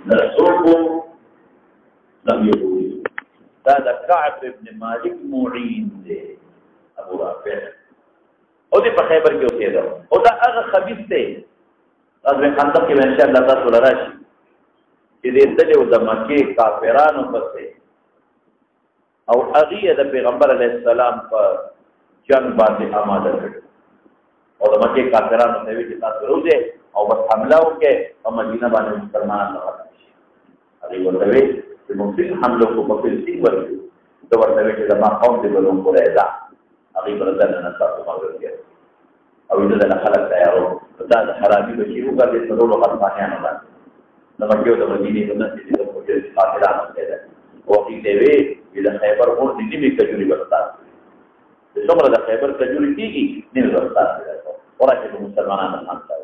نسوق لم يقول هذا كعب بن مالك معين دي ابو رافع او دي په خیبر کې اوسېده او دا هغه خبيث دی غزوه خندق کې ان شاء الله تاسو لراشي چې دې ته د مکه کافرانو پسې او هغه د پیغمبر علیه السلام په جنگ باندې آماده کړ او د مکه کافرانو ته وی چې تاسو وروځي او بس حمله وکړي او مدینه باندې مسلمانان راغلي هغه ورته چې مسلمان حمله کو په فلسطین ورته دا ورته چې ما قوم دې بلون کولای دا هغه برادر نه تاسو ماګر او دې له خلک تیارو دا د حرامي بشي وګړي ضرورت خپلانه نه ده نو مکه د مدینه د مسجد د کوټې کافرانو ته ده او دې وی چې خیبر ور دې نیمه کجوري ورتا څومره د خیبر کجوري کیږي نیمه ورتا ورته مسلمانانو خاصه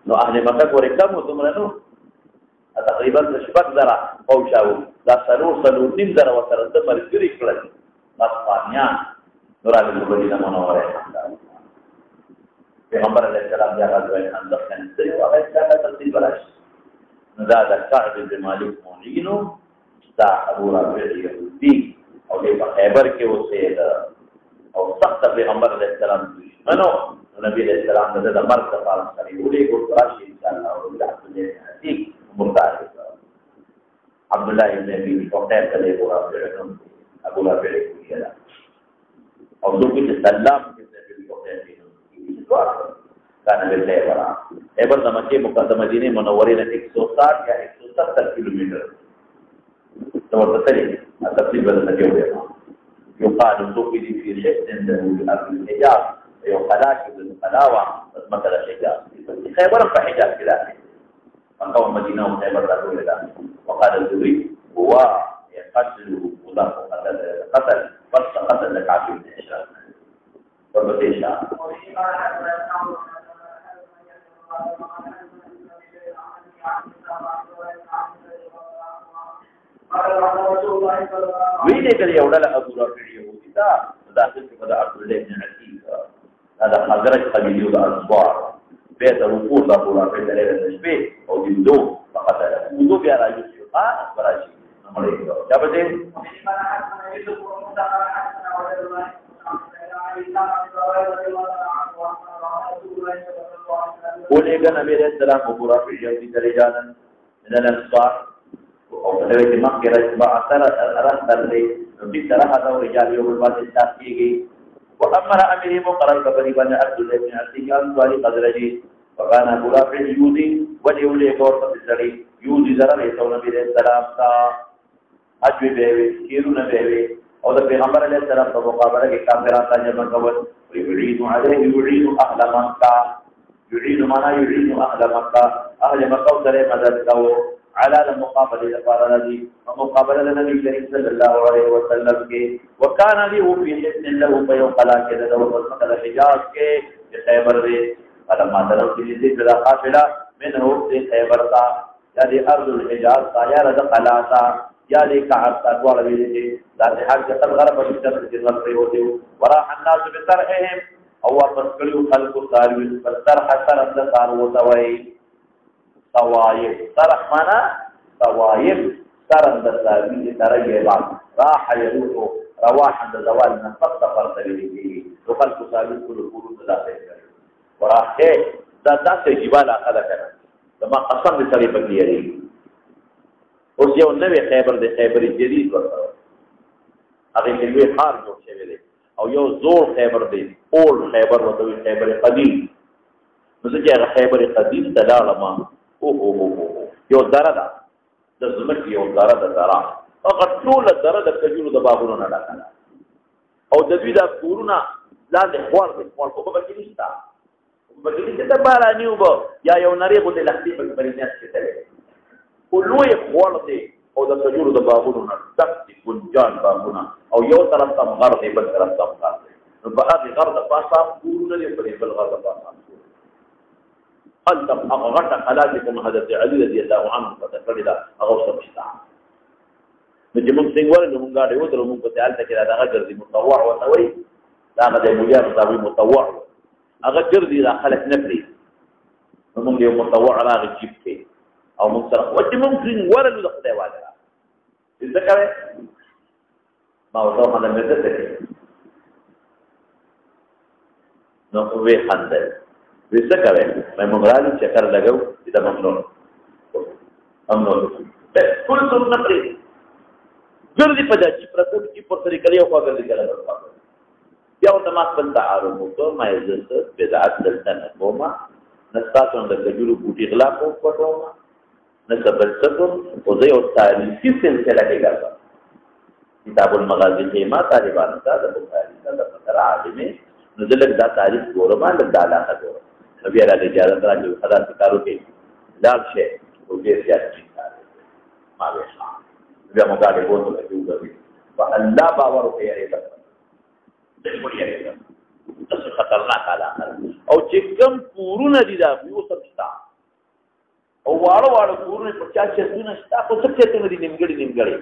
نو اهل مکه ګورې کوم څومره نو تقریبا شپږ زره او شاو دا سلو نیم زره وسره د مرګري کړل اسپانیا نورانه د مدینه منوره پیغمبر علیه السلام بیا غزوه خندق ته نږدې وای چې ترتیب راشي نو دا د کعب بن مالک مونینو دا ابو رافع یهودي او د خیبر کې اوسېده او سخت پیغمبر علیه السلام منو نبی علیہ السلام نے مرد کا فارم کری اولی کو راشی انشاءاللہ اور عبداللہ ابن عتیق مرتاح عبداللہ ابن عتیق کو خیر کرے ابو رافع کو لیا اور دو کچھ سلام کس نے کو خیر کی کانا بے خیبر مکہ مقدمہ مدینہ منورے نے 160 یا 170 کلومیٹر تو تسلی تفصیل بدل کے ہوئے يقال توقي في الحسن له الحجاز يقلاك بالقلاوة مثل الحجاز خيبر فحجاز كذا فقام مدينة وخيبر رسول الله وقال الزهري هو يقتل وضعه قتل قتل لك عبد بن هشام فربت هشام ويلي قال يا ولد ابو رافع يهودي دا ذكر عبد الله بن عتيق هذا حضرت قبيله الأنصار بيت الوقود ابو رافع دليل التشبيه او دو فقتله ودو بیا راځي ښه براشي نمړې دا به ولكن النبي عليه السلام ابو رافع يهودي رجالا من الأنصار او په دې کې مخکې راځي درلې بصراحه او رجال یو بل باندې تاسیږي وامر امیر مقرر تقریبا عبد الله بن عتیق انصاری قدرجی وكان ابو رافع يهودي ولي قول تسري يهودي زرا له نبی عليه السلام کا اجوی به کیرونه به او د پیغمبر علیه السلام په مقابله کې کافرانو ته جمع کول يريد عليه يريد اهل مکه يريد معنا يريد اهل مکه اهل مکه سره مدد کوو على المقابله الذي ومقابله النبي الكريم صلى الله عليه وسلم کے وكان له في حسن له فيقلا كذا ومثل الحجاز کے خیبر دے فلما تروا في ذكر قافله من روح خیبر تا یعنی ارض الحجاز تا یا رد قلاتا یا لکعب تا دوار ویلے ذات حق قد غرب الشمس جنت ہوتے وراح الناس بترحهم او واپس کړو خلق ساروي فطرح سر سار وتوي طوائف طرح مانا طوائف سرند ساروي درجه بعد راح يروح رواحا زوال من فقط تبيه وخلق ساروي كل قرون ذاته وراح ذات جبال اخذ كذا لما قسم سري بكيري اوس یو نوې خیبر د خیبر جدید ورته هغه کې لوی خار جوړ شوی دی او یو زوړ خیبر دی اول خیبر ورته خیبر قدیم نو چې خیبر قدیم د لاړه او یو دردا د زمکه یو دردا درا هغه ټول دردا د کجورو د باغونو نه ډکه او د دې د کورونه لاندې خور په بچی نشتا په دې چې د باراني وب یا یو نری غو د لختي په پریناس کې تل کولوې خور دی او د کجورو د باغونو نه ډک ګنجان باغونه او یو طرف ته غر دی بل طرف ته غر دی نو په هغه غر د پاسه کورونه دی په بل غر د پاسه قلتم أغغرت خلاتكم حضرت علي رضي الله عنه فتفرد أغوص بشتاع نجمون سنگوار انه منگا دیو درو منگو تیالتا که دا غجر دی مطوع و طوری دا غجر مجاب تاوی مطوع اغجر دی دا خلق نفری نمونگ دیو مطوع راغ جیب که او موږ سره وجه ممکن ورلو د خدای والا څه کوي ما وته باندې مته ته نو وې خندل څه کوي مې مغرالي چکر لګاو دا ممنون ټول څه نه پرې ګرځي په دې پرته چې په طریقې یو خو ګرځي کړه بیا ورته ما خپل تعارف وکړ ما عزت بدعت دلته نه کومه نستاسو د کجورو بوټي غلا کوم نسبت سکو او زه یو تاریخي سلسله کې ګرځم کتاب المغازی خیمه طالبانو ته د بخاري د فقره عالمه نزلک دا تاریخ ګورما د علاقه ګور نبی علیه اجازه راځي خدای کارو کې لاړ شي او دې زیات ما وې بیا موږ غاډي وته کېږي په الله باور کوي یې بالکل یې تاسو خطرناک علاقه او چې کوم پورونه دي دا یو سبستا او واړو پورونه په چا چې څونه شتا په څه کې ته دي نیمګړي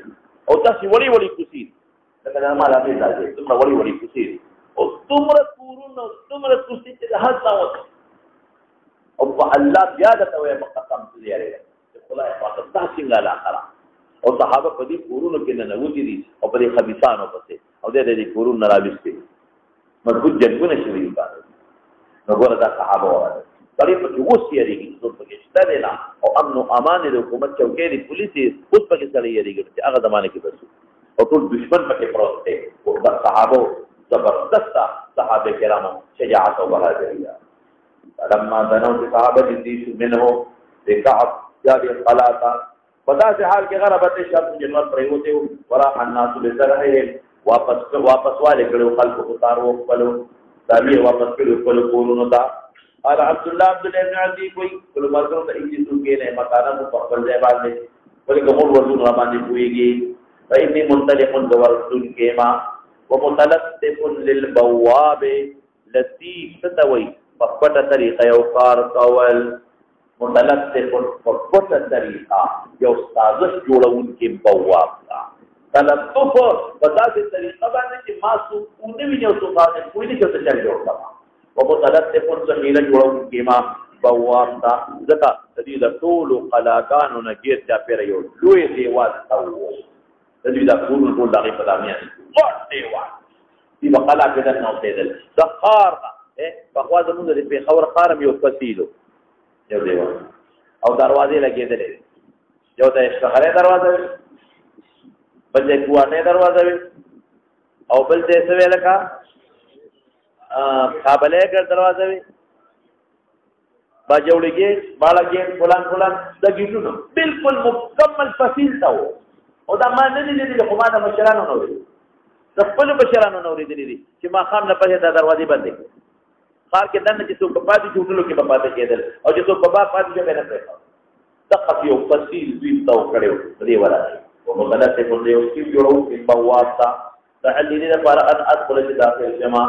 او تاسو وړي کوسي دا نه ما راځي راځي تاسو وړي کوسي او تمره پورونه تمره کوسي چې هڅه وکړه او په الله بیا د توې مقام دې لري خدای پاک تاسو څنګه علاقه او صحابه په دې پورونو کې نه نوځي دي او په دې خبيثانو پسې او دې پورونو راوستي مضبوط جنگونه شوي دي نو ګوره دا صحابه وره طریق کې وسیریږي څو پکې شته نه او امن او امان د حکومت چوکۍ دی پولیس اوس پکې سړیږي چې هغه زمانه کې بس او ټول دشمن پکې پروت دي او د صحابه زبردست صحابه کرامو شجاعت او بهادري لما بنوا صحابه دي منه ذكعب جاري الصلاه پدا سے حال کې غربت شب جنت پریوته ورا الناس لزرعهم واپس والے کړو خلق اتارو خپل دابي واپس کړو خپل کورونو ته اور عبد الله ابن عزیز کوئی کله مرګو ته ایږي کې نه مکانه په خپل ځای باندې ولې کوم ورته باندې کويږي فإني منطلق ورسول كما ومتلطف للبواب لطيف تتوي فقط طريقه یو کار کول متلطف فقط طريقه یو سازش جوړون کې بواب تا تلطف په داسې طریقه باندې چې ما سو اونې ویني او څه باندې کوئی نه څه چل جوړ کما ومتلطف ذخيره جوړون کې ما بواب تا ځکه دې د ټول قلاګانو نه غیر چا پیر یو لوی دیوال تاو دې دا ټول دغه په دامیا څو دیوال دې وقلا کې نه اوتېدل ذخار په خوا زموږ د پیښور خارم یو فصیلو یو دیوال او دروازې لګېدلې یو د شهره دروازه بل د کوانه دروازه او بل د سوي لکه کابلې ګر دروازه وي باجوړيږي بالاګي فلان د گیټونو بالکل مکمل فصیل تا وو او دا ما نه دي د کومه د مشرانو نو دي د خپل مشرانو نو دي چې ما خام نه پځه د دروازې باندې خار کې دنه چې څوک پاتې جوړلو کې پاتې کېدل او چې څوک په پاتې کې نه پېښ تخف یو فصیل دوی تاو کړو دی ورای او مغلطه په یو کې جوړو چې بواسطه تعليل لپاره ان ادخل داخل جما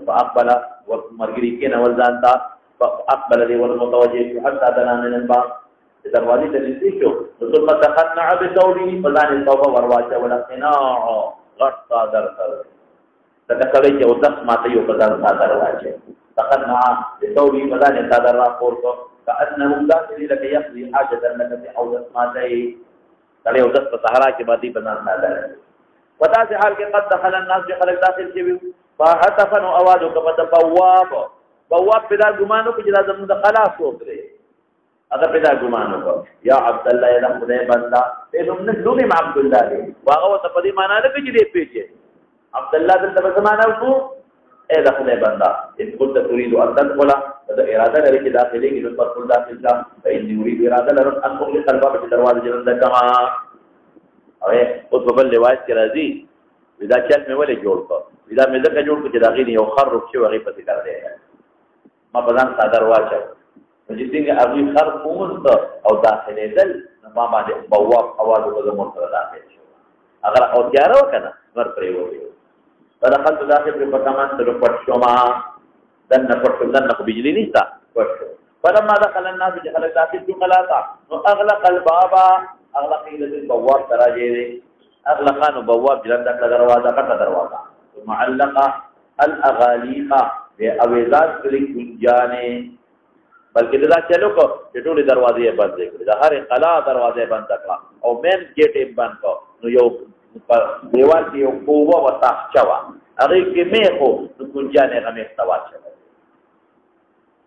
فاقبل ومرګري کې نو ځانتا فاقبل دی والمتوجه حتى دنا من الباب دروازې ته نږدې شو ثم تقنع بثوبه فلان الثوب ورواچه ولقناع غط صادر تکلې چې او داس ماته یو بدل صادر واچه تقنع بثوبه فلان صادر را پورته كأنه داخل لك يقضي حاجة لك او داس ماته تلې او داس په صحرا کې باندې بدل صادر ودا سے حال کې قد دخل الناس خلق داخل شي فحتفن اوادو کبد بواب پیدا ګمانو کې جلا زموږ د خلاص وکړي اگر پیدا ګمانو کو یا عبد الله یا خدای بندا ته نوم نه لوم عبد الله دی واغه ته په دې معنا نه کې دې پیچه عبد الله دلته په معنا وو اے د خدای بندا ان كنت تريد ان تدخل د اراده لري چې داخلي کې په خپل داخل ځه ان يريد اراده لري ان خپل قلبه په دروازه جنت کما او اوس په بل روایت کې راځي ودا چل مې ولې جوړ کو ودا مې ځکه جوړ کو چې داخلي یو خرب شي وغه پته کار دی ما بدن صادر واچو چې څنګه هغه خرب کومست او داخلي دل ما باندې بواب اواز په مور سره داخل شو اگر او تیارو کنه ور پرې وایو ودخلت داخل په پټمان سره پټ شوما دنه پټ دنه خو بجلی نشتا پټ فلما دخل الناس دخل داخل جو ملاتا اغلق الباب اغلق البواب تراجه اغلقان بواب جلند دروازه کټ دروازه معلقه الاغاليق باوزات کلی گنجانه بلکې دا چلو کو چې ټولې دروازې بند کړې د هرې قلا دروازې بند کړه او مین گیټ یې بند کړ نو یو دیوال کې یو کووه و تاخچه وه هغې کې مې خو نو ګنجانې هغه مېخته واچولی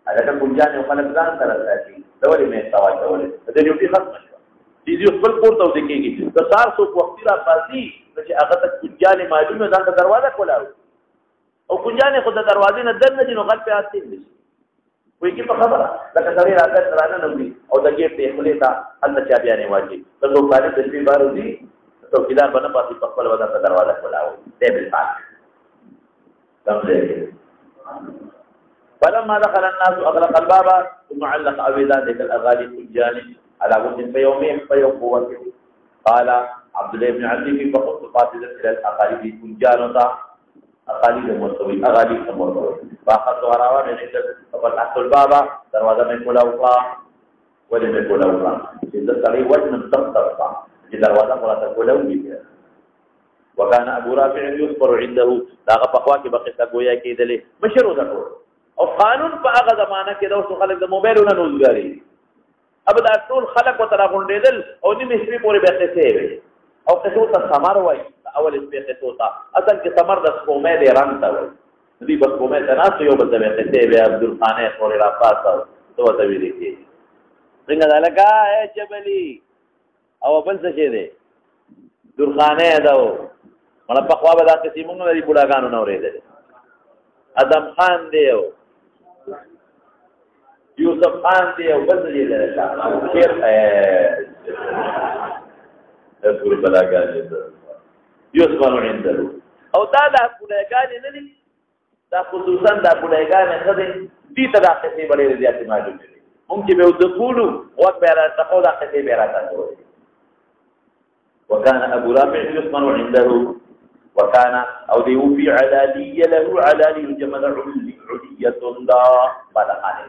هلکه ګنجانې خو خلک ځان سره ساتي د ولې مېخته واچولې د دې ډیوټي ختمه شوه دیدي خپل کور ته ودې کېږي د سهار څوک وختي را پاڅي نو چې هغه ته ګنجانې معلومې ځان ته دروازه کولاو او ګنجانې خو د دروازې نه دننه دي نو غل پې حاصل نه شي وایي کې په خبره لکه سړی راځي رانه وي او د ګیټ ته خولې ته هلته چابیانې واچي که څوک طالب د شپې بار وځي څوکیدار به نه پاتې په خپل وطن ته دروازه کولاو دی بالفعل کم ځای کې فلما دخل الناس اغلق الباب ثم علق ابي ذلك الاغاني الجاني على وجه فيومين فيوم قوته قال عبد الله بن عتيق فقلت قاتلا الى الاقاليد كنجانتا اقاليد مرتوي اغاليد مرتوي فاخذت وراء من ففتحت الباب دروازه من كلاوقا ولم كلاوقا اذا صلي وجه تفتح دروازه قرات كلاوي وكان ابو رافع يصبر عنده دا فقوا کې بقصه گویا کېدلې مشر وځو او قانون په هغه زمانہ کې دا اوس خلک د موبایلونو نوزګاری اب دا ټول خلک وتره غونډېدل او نیمه شپې پورې به قصې وي او قصو ته سمار وای اول شپې قصو ته اصل کې سمر د سپومې دی رنګ ته وای دوی بس سپومې ته ناس یو بل ته قصې وي عبدالخانه پورې را پاسه تو ته وی لیکي څنګه دلګه اے جبلی او بل څه شه دی درخانه دا مړه په خوا به دا قصې مونږ لري بوډاګانو نه اورېدل ادم خان دی یوسف خان دی او بل دی شیر ټول بلاګانې یوسف خان وینځلو او دا د بوډاګانې نه دي دا خصوصا دا بوډاګانې نه دي دې ته دا قصې ډېرې زیاتې معلومې دي مونږ چې به ودخولو وخت به راته دا قصې به راته وكان ابو رافع يسمن عنده وكان او دی وفي علالي له علالي جمد علية دا بالخانه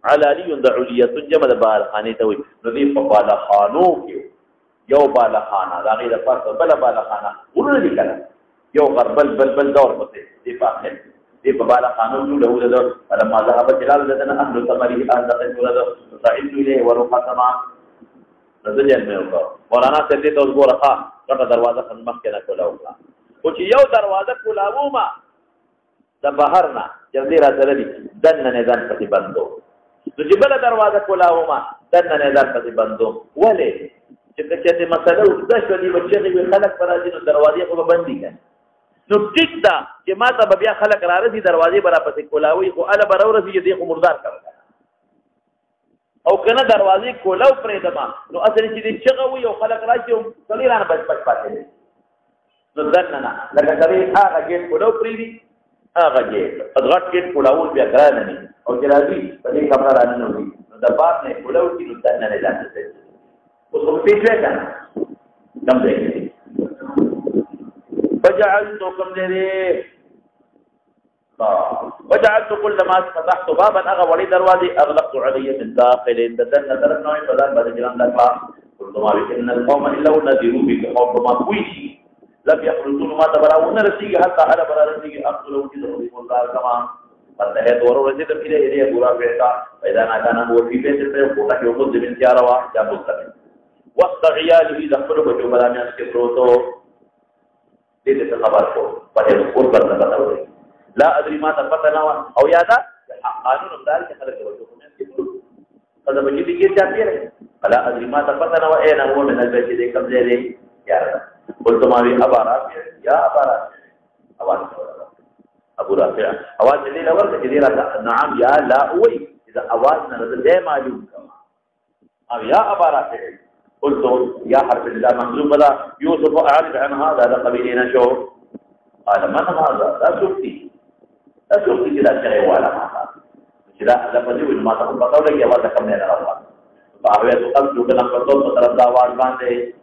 علالي دا علية جمد بالخانه ته وي نو دی په بالخانو کې یو بالخانه دا غیر فرق بل بالخانه ورته دي کړه یو غربل بل دور پته دی په اخر دی په بالخانو له له فلما ذهب جلال لدن اهل ثمره اهل ذكر صعد اليه ورقه سما نزجن مې وکړ مولانا سیدی ته وګوره کټه دروازه خدمت کې نه کولاو او چې یو دروازه کولاو ما د بهر نه جلدی را سره دي دنه نه ځان پتی بندو نو چې بل دروازه کولاو ما دنه نه ځان پتی بندو ولې چې کله مسله وکړه چې دی بچي وي خلک پر راځي نو دروازې خو بندي کړي نو ټیک دا چې ما ته بیا خلک را رسي دروازې برا پتی کولاوي خو اله برور رسي دې خو مردار کړ او کنه دروازې کولاو پرې دما نو اصلي چې چغه وي او خلک راځي او څلورانه بچ پاتې نو دننه لکه سړي هغه ګیټ کولاو پرې دي هغه ګیټ غټ ګیټ کولاو بیا ګرانه نه او چې راځي په دې کمره رانه نو نو د بار نه کولاو کې نو دننه لاندې ځي اوس په پیټه کنه دم دې فجعلت كم دې وجعلت كل ما فتحت بابا اغا ولي دروازي اغلقت علي من داخل ددن درنه فدان بعد جران دفع قلت ما ان القوم الا نذروا بك قوم ما كويشي لم يخرجون ما تبراون رسيك حتى على برا رسيك اقتلوا كذا الله كما فانتهت ورو رسيد الى غرا بيتا فاذا كان هو في بيت فوق يوم من زياره يا مستقيم وقت عياله دخلوا بجو بلا من اسكتروتو دې څه خبر کو په دې کور پر نه پتاوي لا ادري ما تفتنا او یادا قانون دار کې خلک ورته کومه کې دا به دې کې ځاتې لا ادري ما تفتنا واين هو من البيت دې کم ځای دی یا قلت ما بي ابا رافع يا ابا رافع اواز ابو رافع اواز دې لور کې دې راځه نعم یا لا وي اذا اواز نه دې معلوم کما او یا ابا رافع قلت يا حرف الله محذوف بلا يوسف اعرض عن هذا قبيلنا شو قال من هذا لا شفتي لا شفتي كذا شيء ولا ما كذا لما تقول ما تقول بقول لك يا ولد كم من الله فهو يقول لك انا قلت طرف دعوات باندې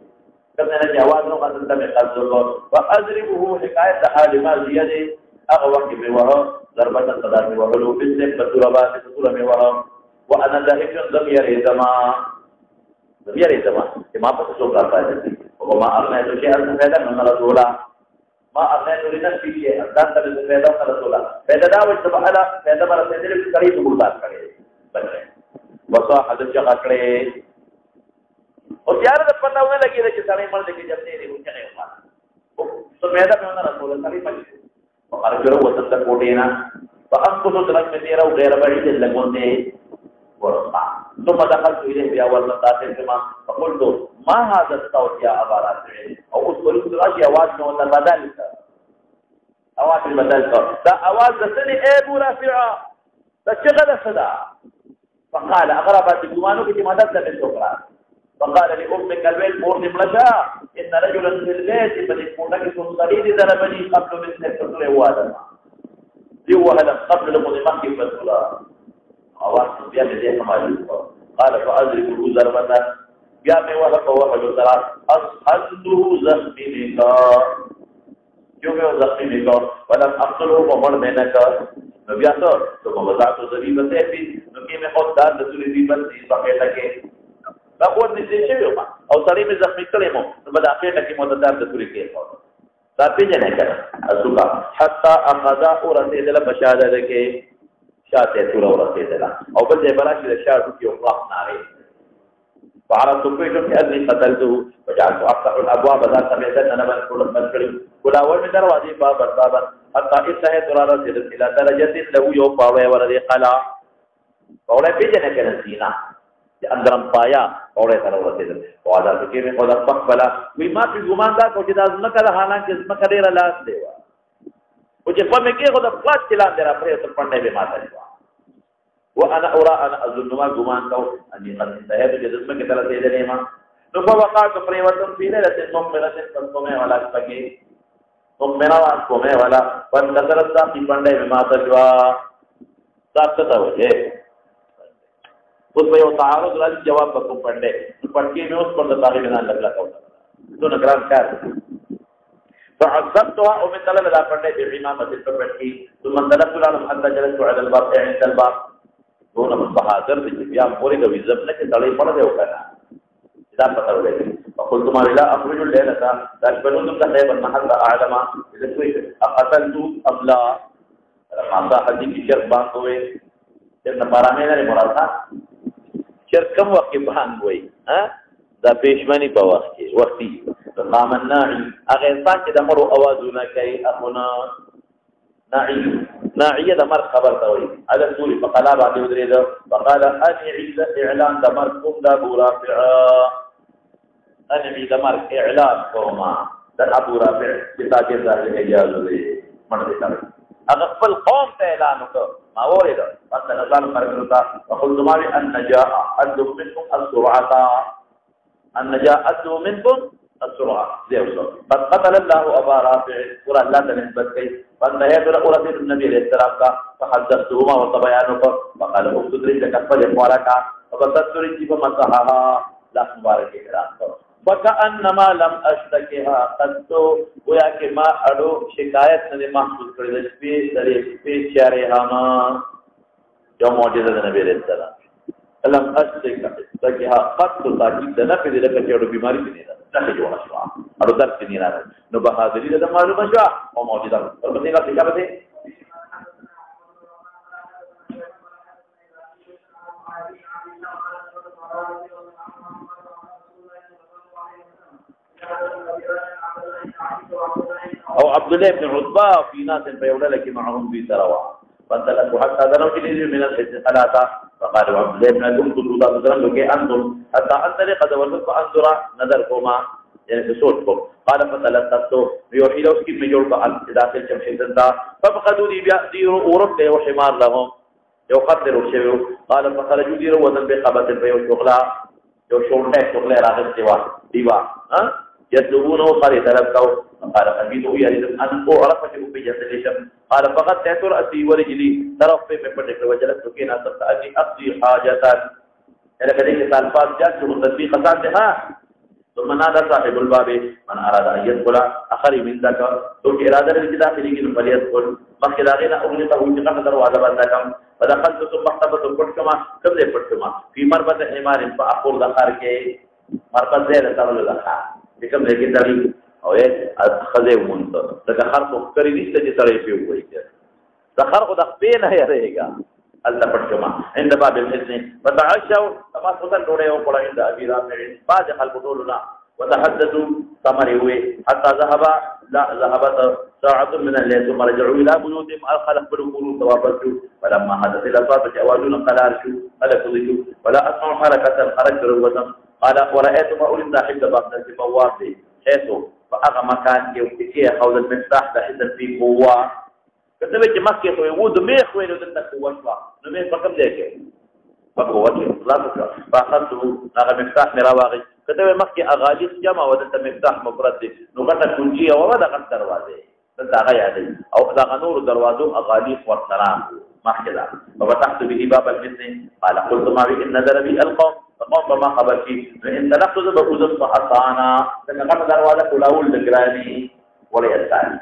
كمن جواز نو قد تم قصدو واضربه حكايه حال ما زياده اغوى بوراء ضربه قدر وغلو بالذات بتربات تقول وراء وانا ذاهب ضمير زمان ما بتسوق راځي وما ارنه شيئا فعلا من رسولا ما ارنه لنفسي شيئا ذات بالفعل رسولا فاذا داوت سبحانه فاذا مرت ذلك قريب مرضات کړي बच गए बसा हद जगह खड़े और यार जब पता होने लगी कि सारे मर्द के जब नहीं वो क्या हुआ तो मैदा में होना रसूल सारी मच और फिर वो तब तक कोटे ना तो हम को तो तरफ में तेरा गैर बड़ी से लगोंदे ورفع ثم دخلت إليه بأول مطاف ثم فقلت ما هذا الصوت يا أبا رافع أو أذكر رأسي أواز من بدلت أواز بدلت لا أواز سني أبو رافع فشغل صدا فقال أغربت جمانك لماذا من سكرا فقال لأمك البيت مورد ملشا إن رجلا في البيت من يكونك صغير ضربني قبل من سكرة وادم لوهلا قبل لمضمك فسولا आवाज सुनिया ले हमारी قال فأدرك ضربة يا मैं वह कौवा जो तरा असहदु ज़ख्मी का क्यों मैं ज़ख्मी नहीं का वला अक्सलो ममड़ मैंने का नबिया तो मज़ा तो ज़रूरी बते भी क्योंकि मैं खुद दार रसूली दी बस इस बात के तब निश्चय होगा और सारी में ज़ख्मी करे मो तो बता के टकी मोदार रसूली के हो ताकि जने कर असुका हत्ता अखदा और रसीदला बशादा के شاته تورا ورسيدلا او بل جبرا شي شاته كي وقف ناري فعرفت كيف اني قتلته وجعلت افتح الابواب ذات بيدنا انا من كل مسكري كل اول من دروازه بابا حتى انتهى تورا رسيد الى درجه له يوم باوي ورد قلا اورے بيجنے کے نسینا اندرم پایا اورے تر رسيد وعدا کہ میں خدا فقبلا وما في غمان دا کو جدا ازمکہ حالان کہ ازمکہ ډیر لاس دیوا وجه فمه کې خدا پلاس چلان درا پرې تر پړنه به ماته وانا ارى انا اظن ما غمان کو اني قد انتهيت جسم के तरह दे देने ما तो وقعت परिवर्तन في ليله مؤمنه فقومه वाला पगे तो मेरा वास कोमे वाला पर नजरता की पंडे में माता जवा साक्षात हो उस पे वो तारुद राज जवाब को पंडे पढ़ के में उस पर तारीफ में लग लगा तो नगरान कर فعذبتها ومن دلل لا पंडे بعمامه الفتحي ثم دللت على حتى جلست على الباب عند الباب दोनों बहादुर दिव्या पूरी का विजन ने के तले पड़ गए होगा इधर पता हो गया और तुम्हारे ला अखरुल लेना था तकबनु तुम का है बनहल आदमा इधर कोई अकतल तू अबला माता हदी की शर्त बांध हुए जब नपारा में ने बोला था शर्त कम वक्त के बांध हुई हां दा पेशमनी په وخت کې وختي तमामना اگر انسان چې د مرو आवाजونه کوي اخونا ناعيه دمر خبر توي على طول فقال بعد ودريده فقال انعي اعلان دمر قوم دا ابو رافع انعي دمر اعلان قوما دا ابو رافع بتاجر ظاهر اجازه دي من دي اگر خپل قوم ته اعلان وکړ ما ورید پس نظر فرموتا وقل تمہاری النجاء ادو منكم السرعه النجاء ادو منكم السرعه ذو قد قتل الله ابا رافع اور اللہ تعالی نسبت کی فانتهيت الى النبي عليه السلام کا فحدثتهما وتبيانه فقال اكتب لك قبل مبارك فبصرت رجي فمسحها لا مبارك کرام فكانما لم اشتكيها قد گویا کہ ما اڑو شکایت نے محسوس کړل سپی درې سپی چاره هما جو معجزه نبی عليه السلام لم اشتكيها قد تاکید نه په دې لکه چې بیماری نه ده نه جوړه شو اړو درته نه راځي نو بهادری د معلومه شو او معجزه ورته کا څه کوي او عبد الله بن عتبة في ناس فيولك معهم في سروا فانطلقوا حتى ذروا اليه من الثلاثه فقالوا عبد الله بن عتبة تدرن لك انظر حتى انطلق دورت فانظر نظركما يعني صوتكم قال فتلقت يوحي لو اسكت مجور قال داخل شمشيدتا ففقدوا لي بيأذيروا ورد وحمار لهم يقدروا شيء قال فخرجوا ديروا وذن بقبة فيو شغلا جو شغل راغب ديوا ها يطلبونه قال تلقوا قال حبيبه يريد ان اعرف في جسدهم قال فقد تأثر رأسي ورجلي طرف في مپٹک وجلت كنا تأتي اقضي حاجات يعني كذلك الفاظ جاءت تطبيق صادها ثم نادى صاحب الباب من اراد ان يدخل اخر من ذاك تو اراده الداخلي کی فليدخل فكذا اغلقه جنب دروازه بندكم فدخلت ثم احتفظت كما قبل پٹما في مربط حمار فاقول ذخر کے مربط زیر ترل ذخر کوم لګی تاری او خزه مونته دا خر کو کری نشته چې سره پیو وایي دا خر خو د خپل نه یریږي التفرجما عند باب الحزن فتعشوا كما تقول دوره وقال عند ابي رافع بعد خلق دولنا وتحدثوا تمروا حتى ذهبت ساعة من الليل ثم رجعوا الى بيوتهم الخلق بالقلوب توابروا فلما حدث الاصابة جوازون قلارشوا فلكوا ولا اسمع حركة خرجت روة قال ورأيت ما أولد حفظ بابنا في بوابه حيث فأغى مكان يوكتكيه حول المفتاح لحظا في قوة كتبت مكة ويود ميخ ويلو ذنك قوة شوا نميخ فقم ذلك فقوة لا تكرا فأخذته نغى مفتاح مراواغي كتبت مكة أغاليس جمع وذنك مفتاح مفرد نغتا كنجية ووضا قد دروازه ذنك أغاية عليه أو ذا نور دروازه أغاليس والسلام محكذا ففتحت به باب المثل قال قلت ما بي إن نزل بي القوم فقوم بما خبر فيه فإن تنقض بأوزن صحصانا فنقض دروازة كلاول دقراني ولا يسعني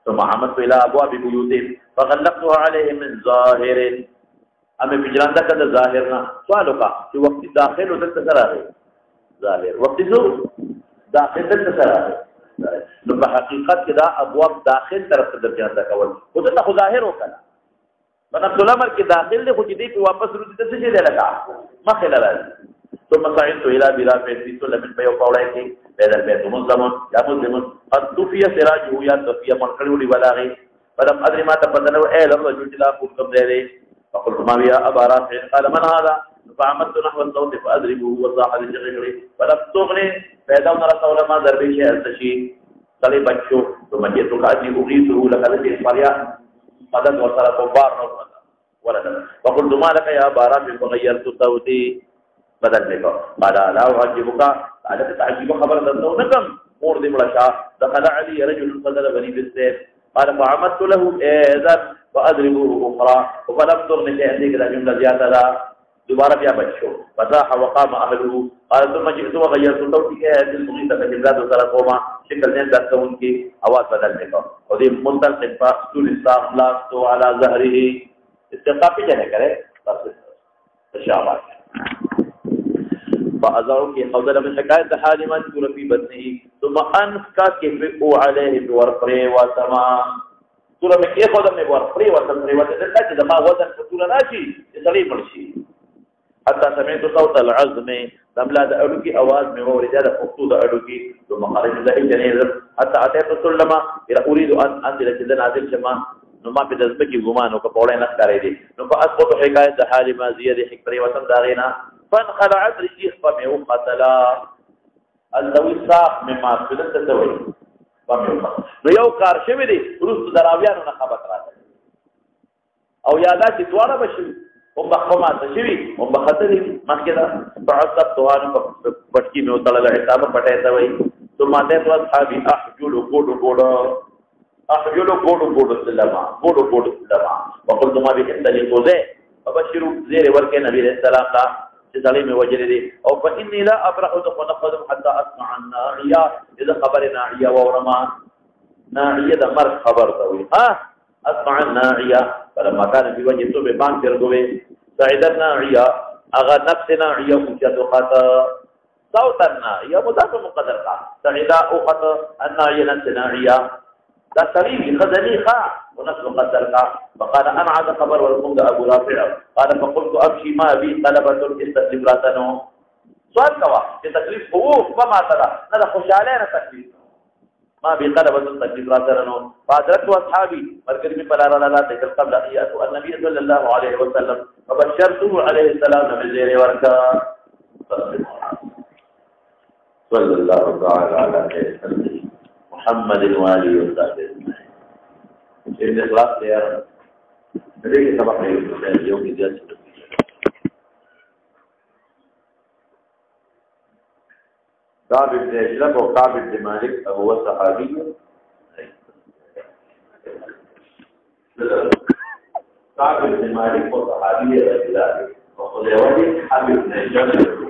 ثم عمدت إلى أبواب بيوتهم فغلقتها عليهم من ظاهر أما في جلان ذاك ظاهرنا سؤالك في وقت داخل وذلك سراغي ظاهر وقت زور داخل ذلك سراغي نبقى حقيقات كده أبواب داخل طرف تدر جلان ذاك أول وذلك أخو ظاهر وكلا فنفس الأمر كداخل لي خجدي في واپس روزي تسجي لك ما خلال ثم صعدت إلى بلاد في سلم بيو قوليك بين البيت مظلم يا مسلم قد طفي سراجه يا طفي منقلو لبلاغي فلم أدري ما تبدل إلى الرجل جلا قلتم ذلك فقلت ما بيا أبا رافع قال من هذا فعمدت نحو الصوت فأدربه وصاح لشغله فلم تغني فيدون رسول ما ذربي شيء التشي صليب الشوف ثم جئت كأني أغيثه لك ذلك الفريا مدد وصل كبار ولدا فقلت ما لك يا أبا رافع فغيرت صوتي بدل بك قال لا أعجبك قال تعجب خبر ذنه نكم مورد ملشا دخل علي رجل فضربني بالسيف قال فعمدت له إذن فأضربه أخرى فلم تغن شيئا كذا جملة زيادة لا دوباره بیا بچو فصاح وقام أهله قال ثم جئت وغيرت صوتي هذه المغيثة جلاد وسرقوما شكل نين دست उनकी आवाज बदलने का और ये मुंतकिल फासूल इस्लाम लास्तो على ظهره استقامت जने करे बस शाबाश فأزعوا في حوض من حكاية حال ما تقول في بطنه ثم أنفك كيف عليه بورقري وسما سورة में के खोदम में बरफरी वसंतरी वसंतरी का जमा वजन फतूरा राशि इसलिए मर्शी حتى سمعت صوت العزم دملا دعو की आवाज में वो रजा फुक्तू दعو की ثم خرج ذلك جنيز حتى أتيت سلما إلى أريد أن أنزل جدا نازل شما نما بدزم की गुमान को पौड़े न करे दे नما أسقط حكاية حال ما زيادة حكري وسن دارينا فانخلعت رجيخ فمه قتلا الذوي ساق مما فلت تسوي نو یو کار شوی دی روس دراویانو نه خبر راځي او یادا چې دواړه بشي او بخمات شوی او بخطرې مخکې دا بعثت توان پټکی مې وتل له حساب پټه تا وای ثم ته تو اصحابي احجل ګوډو سلام وقلت ما بك انت لقوزه فبشروا زير ورکه نبی رسول الله تعالی میں وجہ دے او فإني لا أبرح ونقدم حتى أسمع الناعية إذا خبر ناعية ورما ناعية ده مر خبر دوي أسمع الناعية فلما كان في وجه صبح بان ترغوي سعيد الناعية أغا نفس ناعية وجد خطا صوت الناعية مضاف مقدر قا سعيد أخطا الناعية نفس ناعية ده سليم خذني خا ونفس مقدر قا فقال أنا عاد خبر والقمد أبو رافع قال فقلت أبشي ما بي طلبة استسلم راتنو سؤال كوا تكليف حقوق فما ترى نذا خوش علينا تكليف ما بي طلبة استسلم راتنو فأدركت أصحابي مركز من بلارا لا تكر قبل أخياته النبي صلى الله عليه وسلم فبشرته عليه السلام بالزير وركا صلى الله تعالى على محمد وآله وصحبه ابن اخلاص يا देखिए सबक नहीं योग की जज كعب بن أشرف وكعب بن مالك هو صحابي كعب بن مالك هو صحابي رجل وخذ حبيب بن أشرف